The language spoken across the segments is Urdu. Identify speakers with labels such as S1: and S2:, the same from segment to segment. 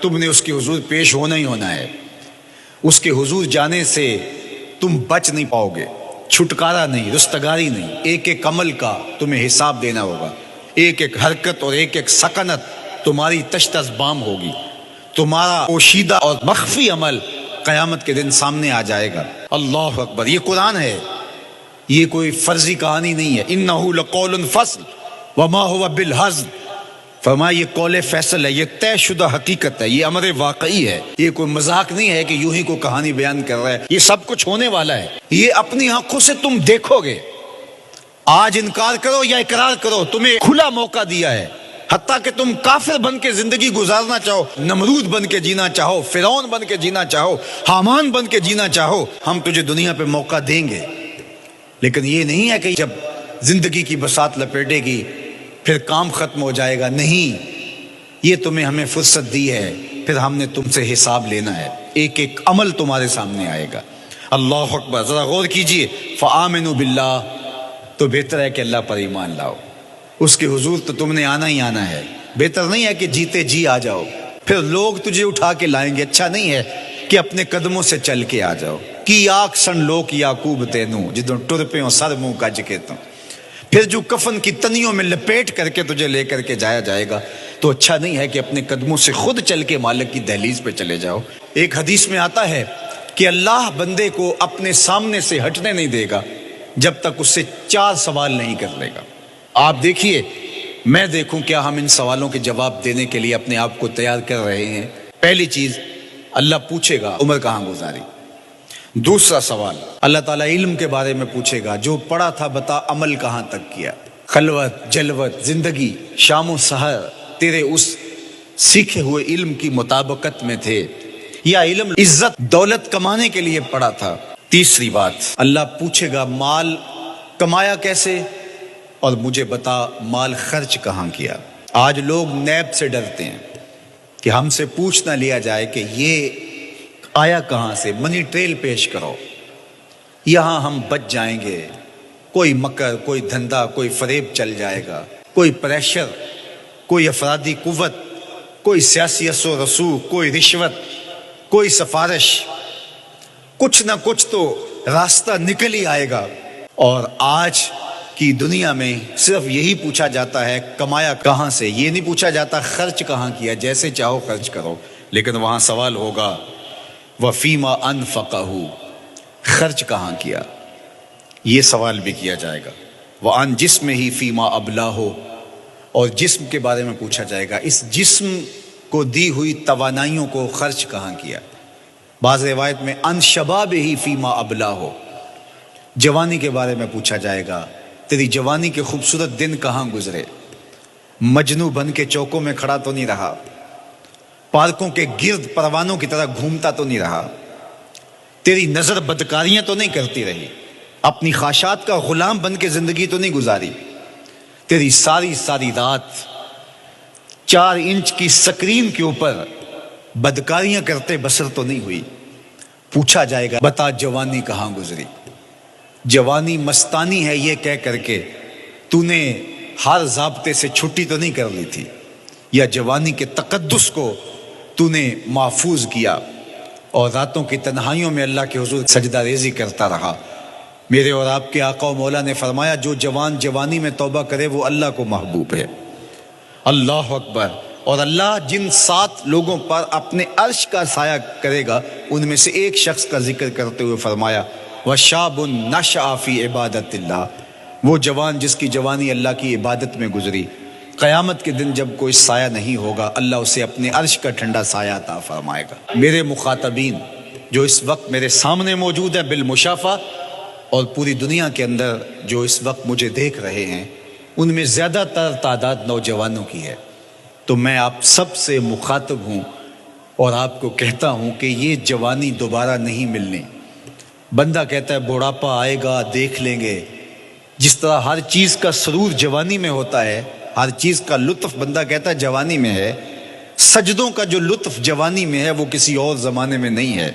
S1: تم نے اس کے حضور پیش ہونا ہی ہونا ہے. اس کے حضور جانے سے تم بچ نہیں پاؤ گے، چھٹکارا نہیں، رستگاری نہیں. ایک ایک عمل کا تمہیں حساب دینا ہوگا. ایک ایک حرکت اور ایک ایک سکنت تمہاری تشت ازبام ہوگی. تمہارا پوشیدہ اور مخفی عمل قیامت کے دن سامنے آ جائے گا. اللہ اکبر. یہ قرآن ہے، یہ کوئی فرضی کہانی نہیں ہے. انہ لقول فصل وما هو بالہزل. فرمایا یہ قول فیصل ہے، یہ طے شدہ حقیقت ہے، یہ امر واقعی ہے. یہ کوئی مذاق نہیں ہے کہ یوں ہی کوئی کہانی بیان کر رہا ہے. یہ سب کچھ ہونے والا ہے. یہ اپنی آنکھوں سے تم دیکھو گے. آج انکار کرو یا اقرار کرو، تمہیں کھلا موقع دیا ہے. حتیٰ کہ تم کافر بن کے زندگی گزارنا چاہو، نمرود بن کے جینا چاہو، فرعون بن کے جینا چاہو، حامان بن کے جینا چاہو، ہم تجھے دنیا پہ موقع دیں گے. لیکن یہ نہیں ہے کہ جب زندگی کی بساط لپیٹے گی پھر کام ختم ہو جائے گا. نہیں، یہ تمہیں ہمیں فرصت دی ہے، پھر ہم نے تم سے حساب لینا ہے. ایک ایک عمل تمہارے سامنے آئے گا. اللہ اکبر. ذرا غور کیجئے. فآمنوا باللہ، تو بہتر ہے کہ اللہ پر ایمان لاؤ. اس کے حضور تو تم نے آنا ہی آنا ہے. بہتر نہیں ہے کہ جیتے جی آ جاؤ، پھر لوگ تجھے اٹھا کے لائیں گے. اچھا نہیں ہے کہ اپنے قدموں سے چل کے آ جاؤ. کی آنکھ سن لوک یعقوب تینوں جدوں ٹر پہ ہوں سر منہ کج کے تو. پھر جو کفن کی تنیوں میں لپیٹ کر کے تجھے لے کر کے جایا جائے گا، تو اچھا نہیں ہے کہ اپنے قدموں سے خود چل کے مالک کی دہلیز پہ چلے جاؤ. ایک حدیث میں آتا ہے کہ اللہ بندے کو اپنے سامنے سے ہٹنے نہیں دے گا جب تک اس سے 4 سوال نہیں کر لے گا. آپ دیکھیے، میں دیکھوں کیا ہم ان سوالوں کے جواب دینے کے لیے اپنے آپ کو تیار کر رہے ہیں. پہلی چیز، اللہ پوچھے گا عمر کہاں گزاری. دوسرا سوال، اللہ تعالیٰ علم کے بارے میں پوچھے گا. جو پڑھا تھا بتا، عمل کہاں تک کیا. خلوت، جلوت، زندگی، شام و سحر تیرے اس سیکھے ہوئے علم کی مطابقت میں تھے، یا علم عزت دولت کمانے کے لیے پڑھا تھا. تیسری بات، اللہ پوچھے گا مال کمایا کیسے، اور مجھے بتا مال خرچ کہاں کیا. آج لوگ نیب سے ڈرتے ہیں کہ ہم سے پوچھ نہ لیا جائے کہ یہ آیا کہاں سے. منی ٹریل پیش کرو، یہاں ہم بچ جائیں گے. کوئی مکر، کوئی دھندا، کوئی فریب چل جائے گا، کوئی پریشر، کوئی افرادی قوت، کوئی سیاسی اثر و رسوخ، کوئی رشوت، کوئی سفارش. کچھ نہ کچھ تو راستہ نکل ہی آئے گا. اور آج کی دنیا میں صرف یہی پوچھا جاتا ہے کمایا کہاں سے. یہ نہیں پوچھا جاتا خرچ کہاں کیا. جیسے چاہو خرچ کرو، لیکن وہاں سوال ہوگا وفیما انفقہ، خرچ کہاں کیا. یہ سوال بھی کیا جائے گا. وعن جسم ہی فیما ابلاہ، اور جسم کے بارے میں پوچھا جائے گا اس جسم کو دی ہوئی توانائیوں کو خرچ کہاں کیا. بعض روایت میں ان شباب ہی فیما ابلاہ، جوانی کے بارے میں پوچھا جائے گا تیری جوانی کے خوبصورت دن کہاں گزرے. مجنو بن کے چوکوں میں کھڑا تو نہیں رہا، پارکوں کے گرد پروانوں کی طرح گھومتا تو نہیں رہا، تیری نظر بدکاریاں تو نہیں کرتی رہی، اپنی خواہشات کا غلام بن کے زندگی تو نہیں گزاری، تیری ساری رات 4 انچ کی سکرین کے اوپر بدکاریاں کرتے بسر تو نہیں ہوئی. پوچھا جائے گا بتا جوانی کہاں گزری. جوانی مستانی ہے یہ کہہ کر کے تو نے ہر ضابطے سے چھٹی تو نہیں کر لی تھی، یا جوانی کے تقدس کو تو نے محفوظ کیا اور راتوں کی تنہائیوں میں اللہ کے حضور سجدہ ریزی کرتا رہا. میرے اور آپ کے آقا و مولا نے فرمایا جو جوان جوانی میں توبہ کرے وہ اللہ کو محبوب ہے. اللہ اکبر. اور اللہ جن 7 لوگوں پر اپنے عرش کا سایہ کرے گا ان میں سے ایک شخص کا ذکر کرتے ہوئے فرمایا وَشَابٌ نَشَأَ فِي عِبَادَةِ اللَّهِ، وہ جوان جس کی جوانی اللہ کی عبادت میں گزری. قیامت کے دن جب کوئی سایہ نہیں ہوگا اللہ اسے اپنے عرش کا ٹھنڈا سایہ عطا فرمائے گا. میرے مخاطبین جو اس وقت میرے سامنے موجود ہیں بالمشافہ، اور پوری دنیا کے اندر جو اس وقت مجھے دیکھ رہے ہیں، ان میں زیادہ تر تعداد نوجوانوں کی ہے. تو میں آپ سب سے مخاطب ہوں اور آپ کو کہتا ہوں کہ یہ جوانی دوبارہ نہیں ملنی. بندہ کہتا ہے بڑھاپا آئے گا دیکھ لیں گے. جس طرح ہر چیز کا سرور جوانی میں ہوتا ہے، ہر چیز کا لطف بندہ کہتا ہے جوانی میں ہے، سجدوں کا جو لطف جوانی میں ہے وہ کسی اور زمانے میں نہیں ہے.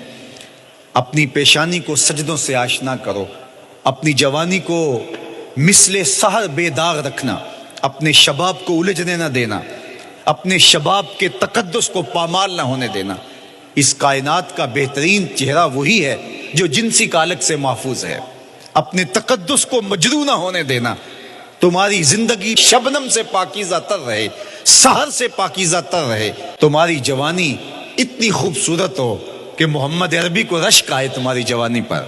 S1: اپنی پیشانی کو سجدوں سے آشنا کرو، اپنی جوانی کو مثل سحر بے داغ رکھنا، اپنے شباب کو الجھنے نہ دینا. اپنے شباب کے تقدس کو پامال نہ ہونے دینا۔ اس کائنات کا بہترین چہرہ وہی ہے جو جنسی کالک سے محفوظ ہے۔ اپنے تقدس کو مجروح نہ ہونے دینا۔ تمہاری زندگی شبنم سے پاکیزہ تر رہے، سحر سے پاکیزہ تر رہے۔ تمہاری جوانی اتنی خوبصورت ہو کہ محمد عربی کو رشک آئے تمہاری جوانی پر۔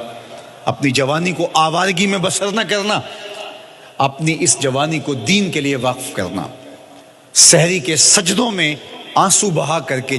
S1: اپنی جوانی کو آوارگی میں بسر نہ کرنا، اپنی اس جوانی کو دین کے لیے وقف کرنا۔ سحری کے سجدوں میں آنسو بہا کر کے